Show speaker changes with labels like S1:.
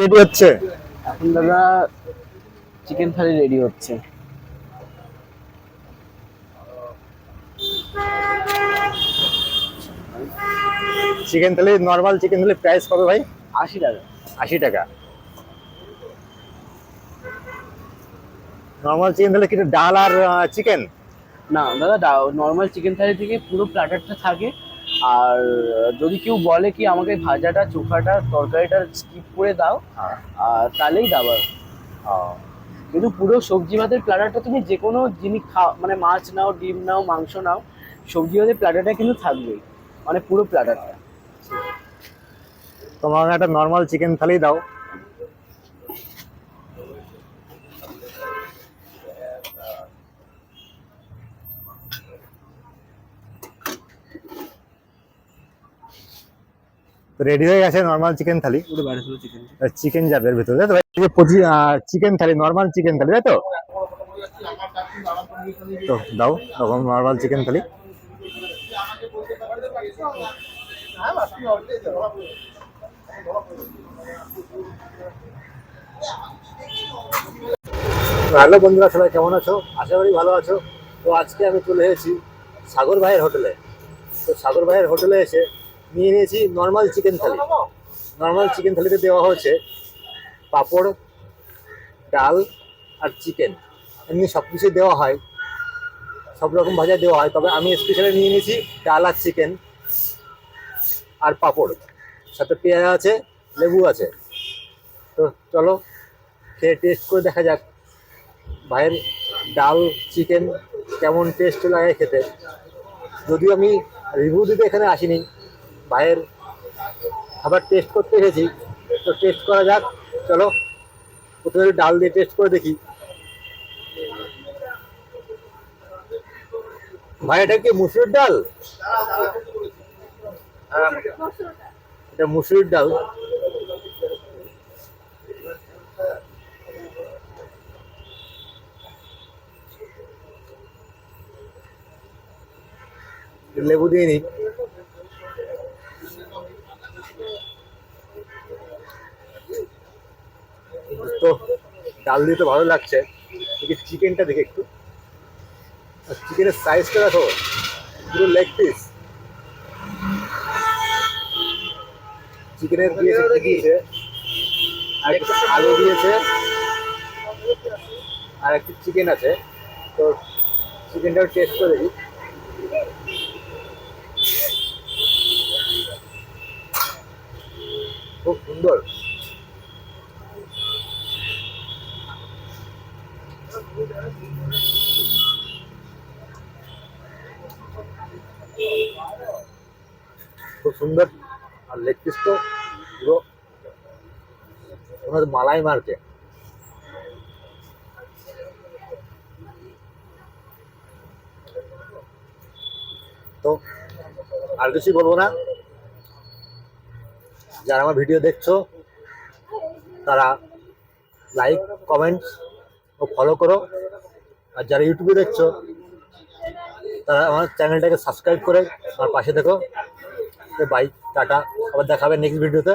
S1: Ready হচ্ছে
S2: এখন দাদা চিকেন থালি রেডি হচ্ছে।
S1: চিকেন থালি, নরমাল চিকেন থালি প্রাইস কত ভাই?
S2: 80 টাকা।
S1: 80 টাকা। নরমাল চিকেন থালি কি ডাল আর চিকেন?
S2: না দাদা, নর্মাল চিকেন থালি থেকে পুরো প্ল্যাটারটা থাকে। আর যদি কেউ বলে কি আমাকে ভাজাটা, চোখাটা, তরকারিটা স্কিপ করে দাও, তাহলেই দাবার। কিন্তু পুরো সবজি ভাতের প্ল্যাটারটা তুমি যে কোনো জিনিস খাও, মানে মাছ নাও, ডিম নাও, মাংস নাও, সবজি ভাতের প্ল্যাটারটা কিন্তু থাকবেই, মানে পুরো প্ল্যাটারটা।
S1: তোমার একটা নরমাল চিকেন থালি দাও। রেডি হয়ে গেছে নরমাল চিকেন থালি। চিকেন যাবে এর ভিতরে, তাই তো ভাই? চিকেন থালি, নরমাল চিকেন থালি, তাই তো? তো দাও তখন নরমাল চিকেন থালি। হ্যালো বন্ধুরা, সবাই কেমন আছো? আশা করি ভালো আছো। তো আজকে আমি চলে এসেছি সাগর ভাইয়ের হোটেলে। তো সাগর ভাইয়ের হোটেলে এসে নিয়ে নিয়েছি নর্মাল চিকেন থালি। নর্মাল চিকেন থালিতে দেওয়া হচ্ছে পাঁপড়, ডাল আর চিকেন। এমনি সব কিছুই দেওয়া হয়, সব রকম ভাজা দেওয়া হয়, তবে আমি স্পেশালি নিয়ে নিয়েছি ডাল আর চিকেন আর পাঁপড়, সাথে পেঁয়াজ আছে, লেবু আছে। তো চলো খেয়ে টেস্ট করে দেখা যাক ভাইয়ের ডাল চিকেন কেমন টেস্ট লাগে খেতে। যদিও আমি রিভিউ দিতে এখানে আসিনি, ভাইয়ের খাবার টেস্ট করতে এসেছি। তো টেস্ট করা যাক, চলো প্রথমে ডাল দিয়ে টেস্ট করে দেখি। ভাই এটা কি মুসুরির ডাল? এটা মুসুরির ডাল। লেবু দিয়ে নি। তো ডাল দিয়ে তো ভালো লাগছে, দেখি চিকেনটা দেখে একটু। চিকেনের সাইজটা দেখো, পুরো লেগ পিস। চিকেনের দিয়েছে আর একটু আলু দিয়েছে আর একটু চিকেন আছে। তো চিকেনটাও টেস্ট করে দেখি। খুব সুন্দর। খুব সুন্দর। আর লেগ পিস তো পুরো ওনার মালাই মারছে। তো আর কিছুই বলবো না। যারা আমার ভিডিও দেখছো তারা লাইক, কমেন্টস ও ফলো করো। আর যারা ইউটিউবে দেখছো তারা আমার চ্যানেলটাকে সাবস্ক্রাইব করে আমার পাশে দেখো। বাই, টাটা, আবার দেখা হবে নেক্সট ভিডিওতে।